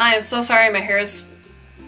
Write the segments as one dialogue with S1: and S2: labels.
S1: I am so sorry, my hair is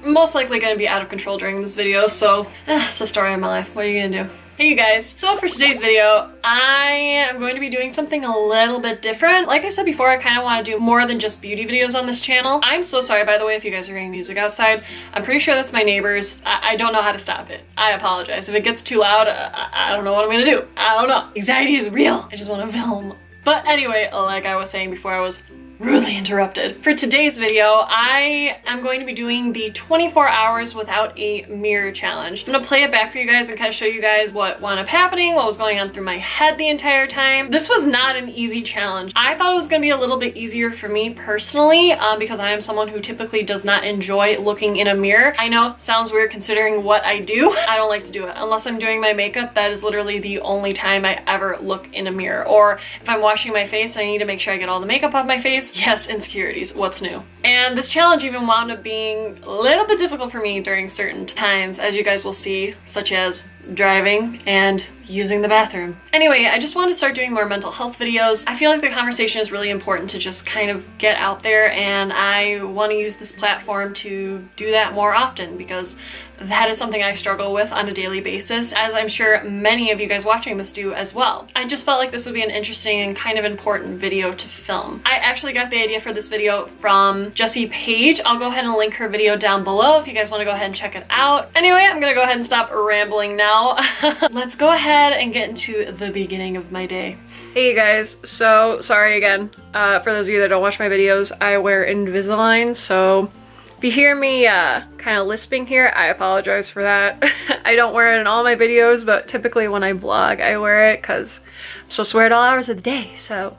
S1: most likely gonna be out of control during this video, so it's the story of my life. What are you gonna do? Hey you guys, so for today's video, I am going to be doing something a little bit different. Like I said before, I kind of want to do more than just beauty videos on this channel. I'm so sorry, by the way, if you guys are hearing music outside. I'm pretty sure that's my neighbors. I don't know how to stop it. I apologize. If it gets too loud, I don't know what I'm gonna do. I don't know. Anxiety is real. I just want to film. But anyway, like I was saying before I was rudely interrupted. For today's video, I am going to be doing the 24 hours without a mirror challenge. I'm gonna play it back for you guys and kind of show you guys what wound up happening, what was going on through my head the entire time. This was not an easy challenge. I thought it was gonna be a little bit easier for me personally, because I am someone who typically does not enjoy looking in a mirror. I know, sounds weird considering what I do. I don't like to do it. Unless I'm doing my makeup, that is literally the only time I ever look in a mirror. Or if I'm washing my face, I need to make sure I get all the makeup off my face. Yes, insecurities, what's new? And this challenge even wound up being a little bit difficult for me during certain times, as you guys will see, such as driving and using the bathroom. Anyway, I just want to start doing more mental health videos. I feel like the conversation is really important to just kind of get out there, and I want to use this platform to do that more often because that is something I struggle with on a daily basis, as I'm sure many of you guys watching this do as well. I just felt like this would be an interesting and kind of important video to film. I actually got the idea for this video from JessiePaege. I'll go ahead and link her video down below if you guys want to go ahead and check it out. Anyway, I'm gonna go ahead and stop rambling now. Let's go ahead and get into the beginning of my day. Hey you guys, so sorry again. For those of you that don't watch my videos, I wear Invisalign, so if you hear me kind of lisping here, I apologize for that. I don't wear it in all my videos, but typically when I vlog, I wear it because I'm supposed to wear it all hours of the day, so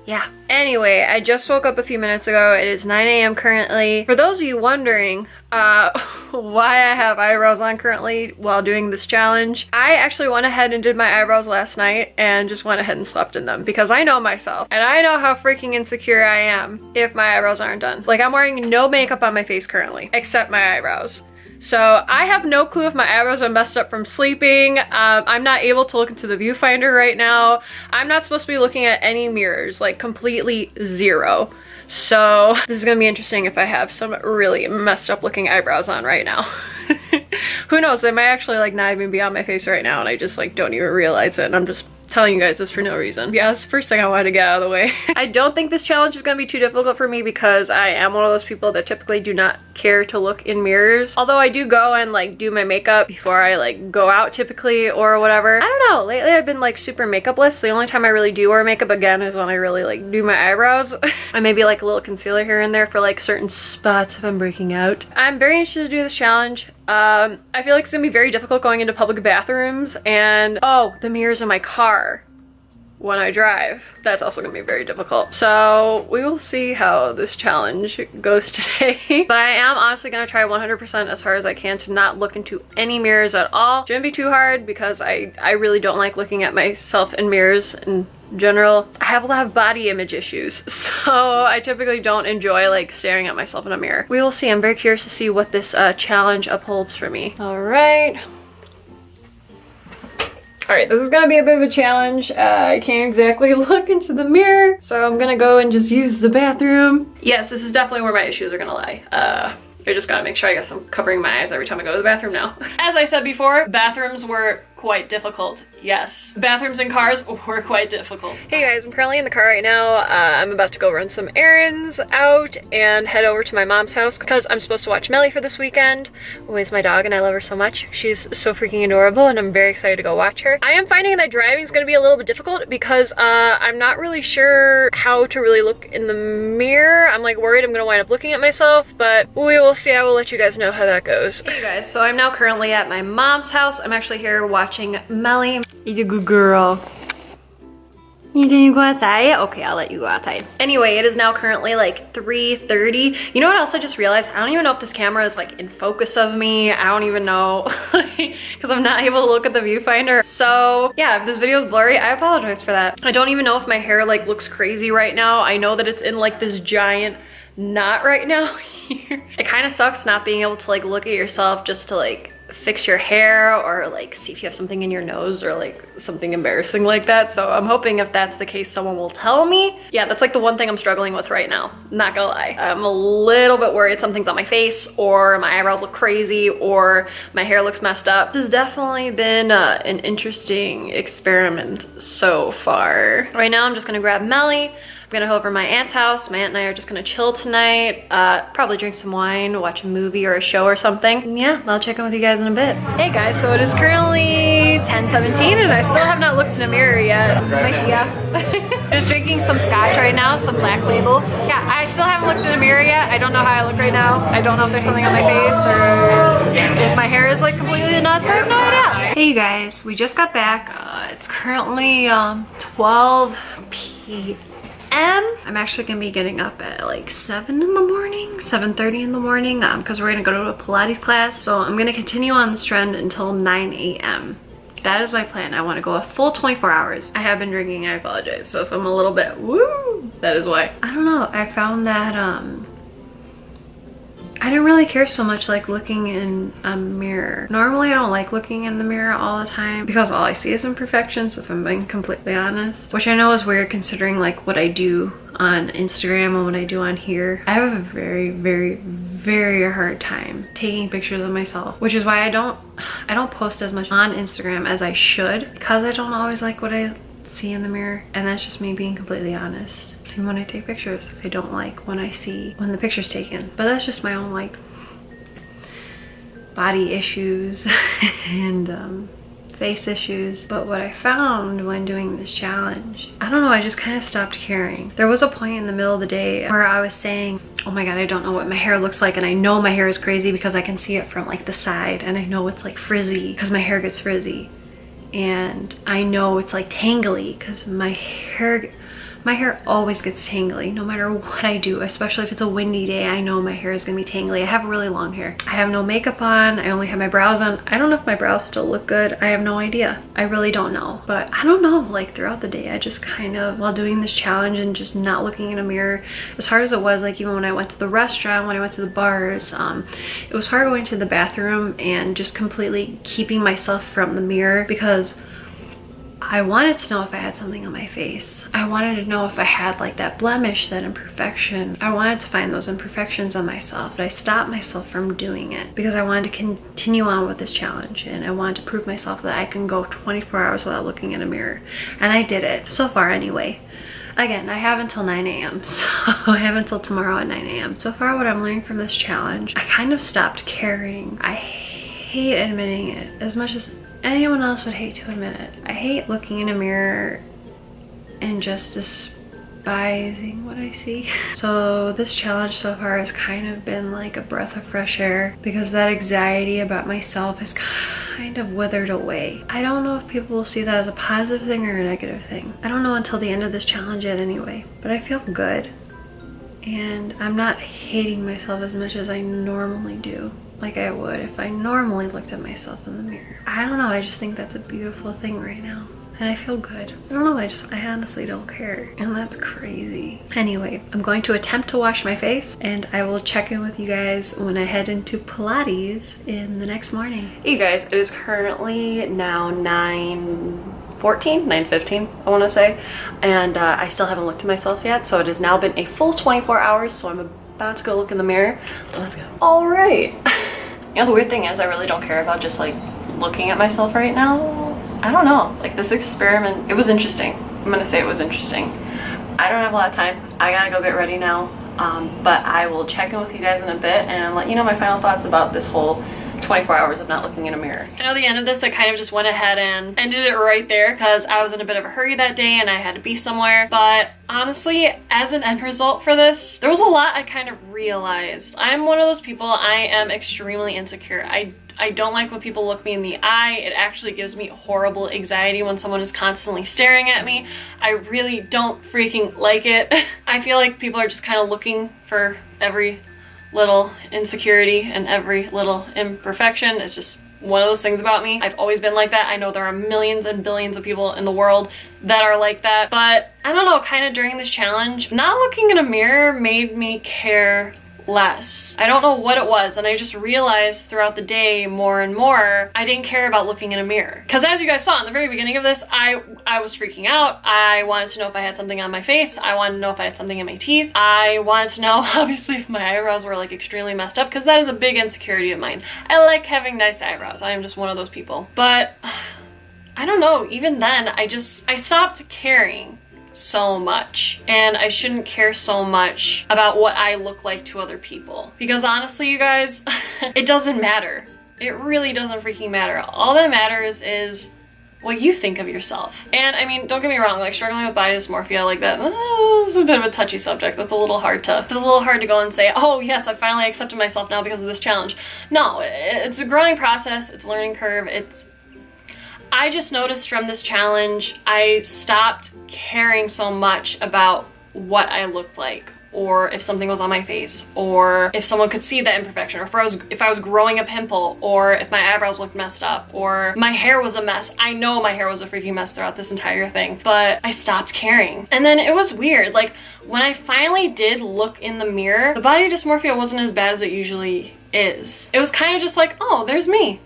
S1: yeah. Anyway, I just woke up a few minutes ago. It is 9 a.m. currently. For those of you wondering why I have eyebrows on currently while doing this challenge, I actually went ahead and did my eyebrows last night and just went ahead and slept in them because I know myself and I know how freaking insecure I am if my eyebrows aren't done. Like, I'm wearing no makeup on my face currently except my eyebrows. So I have no clue if my eyebrows are messed up from sleeping. I'm not able to look into the viewfinder right now. I'm not supposed to be looking at any mirrors, like completely zero. So this is gonna be interesting if I have some really messed up looking eyebrows on right now. Who knows, they might actually like not even be on my face right now and I just like don't even realize it and I'm just telling you guys this for no reason. Yeah, that's the first thing I wanted to get out of the way. I don't think this challenge is gonna be too difficult for me because I am one of those people that typically do not care to look in mirrors. Although I do go and like do my makeup before I like go out typically or whatever. I don't know, lately I've been like super makeupless. The only time I really do wear makeup again is when I really like do my eyebrows. And maybe like a little concealer here and there for like certain spots if I'm breaking out. I'm very interested to do this challenge. I feel like it's gonna be very difficult going into public bathrooms and the mirrors in my car when I drive. That's also gonna be very difficult. So we will see how this challenge goes today. But I am honestly gonna try 100% as hard as I can to not look into any mirrors at all. Shouldn't be too hard because I really don't like looking at myself in mirrors in general. I have a lot of body image issues, so I typically don't enjoy like staring at myself in a mirror. We will see. I'm very curious to see what this challenge upholds for me. All right, this is gonna be a bit of a challenge. I can't exactly look into the mirror, so I'm gonna go and just use the bathroom. Yes, this is definitely where my issues are gonna lie. I just gotta make sure I guess I'm covering my eyes every time I go to the bathroom now. As I said before, bathrooms were quite difficult. Yes, bathrooms and cars were quite difficult. Hey guys, I'm currently in the car right now. I'm about to go run some errands out and head over to my mom's house because I'm supposed to watch Melly for this weekend, who is my dog and I love her so much. She's so freaking adorable and I'm very excited to go watch her. I am finding that driving is going to be a little bit difficult because I'm not really sure how to really look in the mirror. I'm like worried I'm going to wind up looking at myself, but we will see. I will let you guys know how that goes. Hey guys, so I'm now currently at my mom's house. I'm actually here watching Melly. He's a good girl. You didn't go outside? Okay, I'll let you go outside. Anyway, it is now currently like 3:30. You know what else I just realized? I don't even know if this camera is like in focus of me. I don't even know because I'm not able to look at the viewfinder. So yeah, if this video is blurry, I apologize for that. I don't even know if my hair like looks crazy right now. I know that it's in like this giant knot right now here. It kind of sucks not being able to like look at yourself just to like fix your hair or like see if you have something in your nose or like something embarrassing like that. So I'm hoping if that's the case, someone will tell me. Yeah, that's like the one thing I'm struggling with right now. Not gonna lie. I'm a little bit worried something's on my face or my eyebrows look crazy or my hair looks messed up. This has definitely been an interesting experiment so far. Right now, I'm just gonna grab Melly. I'm gonna go over to my aunt's house. My aunt and I are just gonna chill tonight, probably drink some wine, watch a movie or a show or something. And yeah, I'll check in with you guys in a bit. Hey guys, so it is currently 10:17 and I still have not looked in a mirror yet. Like, yeah. Just drinking some scotch right now, some Black Label. Yeah, I still haven't looked in a mirror yet. I don't know how I look right now. I don't know if there's something on my face or if my hair is like completely nuts. I have no idea. Hey you guys, we just got back. It's currently 12 p.m. I'm actually gonna be getting up at like 7 in the morning, 7:30 in the morning, because we're gonna go to a Pilates class. So I'm gonna continue on this trend until 9 a.m. That is my plan. I want to go a full 24 hours. I have been drinking, I apologize. So if I'm a little bit woo, that is why. I don't know, I found that I didn't really care so much like looking in a mirror. Normally I don't like looking in the mirror all the time because all I see is imperfections, if I'm being completely honest. Which I know is weird considering like what I do on Instagram and what I do on here. I have a very, very, very hard time taking pictures of myself, which is why I don't post as much on Instagram as I should, because I don't always like what I see in the mirror, and that's just me being completely honest. And when I take pictures, I don't like when I see when the picture's taken, but that's just my own like body issues and face issues. But what I found when doing this challenge, I don't know, I just kind of stopped caring. There was a point in the middle of the day where I was saying, oh my god, I don't know what my hair looks like, and I know my hair is crazy because I can see it from like the side, and I know it's like frizzy because my hair gets frizzy, and I know it's like tangly because my hair always gets tangly no matter what I do, especially if it's a windy day. I know my hair is gonna be tangly. I have really long hair. I have no makeup on. I only have my brows on. I don't know if my brows still look good. I have no idea. I really don't know. But I don't know, like throughout the day, I just kind of, while doing this challenge and just not looking in a mirror, as hard as it was, like even when I went to the restaurant, when I went to the bars, it was hard going to the bathroom and just completely keeping myself from the mirror because I wanted to know if I had something on my face. I wanted to know if I had like that blemish, that imperfection. I wanted to find those imperfections on myself, but I stopped myself from doing it because I wanted to continue on with this challenge, and I wanted to prove myself that I can go 24 hours without looking in a mirror. And I did it, so far anyway. Again, I have until 9 a.m. so I have until tomorrow at 9 a.m. So far what I'm learning from this challenge, I kind of stopped caring. I hate admitting it as much as anyone else would hate to admit it. I hate looking in a mirror and just despising what I see. So this challenge so far has kind of been like a breath of fresh air because that anxiety about myself has kind of withered away. I don't know if people will see that as a positive thing or a negative thing. I don't know until the end of this challenge yet anyway, but I feel good. And I'm not hating myself as much as I normally do, like I would if I normally looked at myself in the mirror. I don't know, I just think that's a beautiful thing right now. And I feel good. I don't know, I honestly don't care. And that's crazy. Anyway, I'm going to attempt to wash my face, and I will check in with you guys when I head into Pilates in the next morning. Hey you guys, it is currently now 9:15, I want to say, and I still haven't looked at myself yet, so it has now been a full 24 hours, so I'm about to go look in the mirror. Let's go. All right. You know, the weird thing is I really don't care about just like looking at myself right now. I don't know, like this experiment, it was interesting. I'm gonna say it was interesting. I don't have a lot of time. I gotta go get ready now, but I will check in with you guys in a bit and let you know my final thoughts about this whole 24 hours of not looking in a mirror. I know the end of this, I kind of just went ahead and ended it right there because I was in a bit of a hurry that day and I had to be somewhere. But honestly, as an end result for this, there was a lot I kind of realized. I'm one of those people, I am extremely insecure. I don't like when people look me in the eye. It actually gives me horrible anxiety when someone is constantly staring at me. I really don't freaking like it. I feel like people are just kind of looking for every little insecurity and every little imperfection. It's just one of those things about me. I've always been like that. I know there are millions and billions of people in the world that are like that, but I don't know, kind of during this challenge, not looking in a mirror made me care less. I don't know what it was, and I just realized throughout the day more and more I didn't care about looking in a mirror. Because as you guys saw in the very beginning of this, I was freaking out. I wanted to know if I had something on my face. I wanted to know if I had something in my teeth. I wanted to know, obviously, if my eyebrows were like extremely messed up, because that is a big insecurity of mine. I like having nice eyebrows. I am just one of those people. But I don't know, even then, I stopped caring so much, and I shouldn't care so much about what I look like to other people, because honestly, you guys, it doesn't matter. It really doesn't freaking matter. All that matters is what you think of yourself. And I mean, don't get me wrong, like struggling with body dysmorphia like that, it's a bit of a touchy subject. That's a little hard to go and say, oh yes, I finally accepted myself now because of this challenge. No, it's a growing process, it's a learning curve. I just noticed from this challenge, I stopped caring so much about what I looked like, or if something was on my face, or if someone could see that imperfection, or if I was growing a pimple, or if my eyebrows looked messed up, or my hair was a mess. I know my hair was a freaking mess throughout this entire thing, but I stopped caring. And then it was weird, like when I finally did look in the mirror, the body dysmorphia wasn't as bad as it usually is. It was kind of just like, oh, there's me.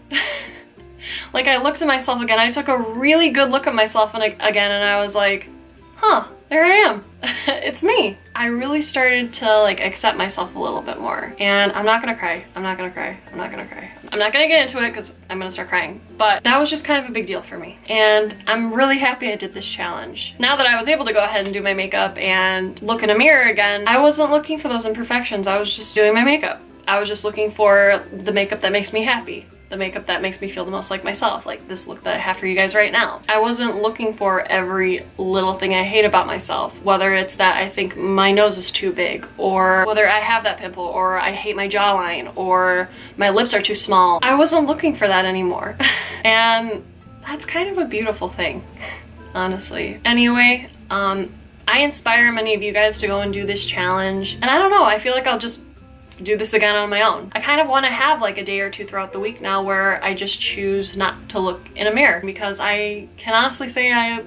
S1: Like I looked at myself again, I took a really good look at myself again, and I was like, huh, there I am. It's me. I really started to like accept myself a little bit more. And I'm not gonna cry. I'm not gonna cry. I'm not gonna cry. I'm not gonna get into it because I'm gonna start crying. But that was just kind of a big deal for me. And I'm really happy I did this challenge. Now that I was able to go ahead and do my makeup and look in a mirror again, I wasn't looking for those imperfections. I was just doing my makeup. I was just looking for the makeup that makes me happy. The makeup that makes me feel the most like myself, like this look that I have for you guys right now. I wasn't looking for every little thing I hate about myself, whether it's that I think my nose is too big, or whether I have that pimple, or I hate my jawline, or my lips are too small. I wasn't looking for that anymore. And that's kind of a beautiful thing, honestly. Anyway, I inspire many of you guys to go and do this challenge, and I don't know, I feel like I'll just do this again on my own. I kind of want to have like a day or two throughout the week now where I just choose not to look in a mirror, because I can honestly say I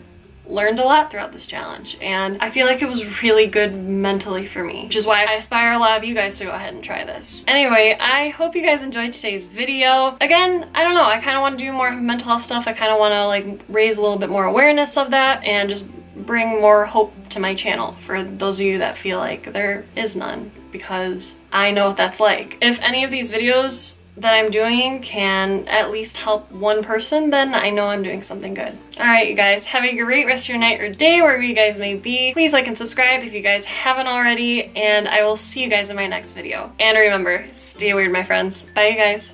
S1: learned a lot throughout this challenge, and I feel like it was really good mentally for me, which is why I aspire a lot of you guys to go ahead and try this. Anyway, I hope you guys enjoyed today's video. Again, I don't know, I kind of want to do more mental health stuff. I kind of want to like raise a little bit more awareness of that and just bring more hope to my channel for those of you that feel like there is none, because I know what that's like. If any of these videos that I'm doing can at least help one person, then I know I'm doing something good. Alright, you guys, have a great rest of your night or day wherever you guys may be. Please like and subscribe if you guys haven't already, and I will see you guys in my next video. And remember, stay weird, my friends. Bye, you guys.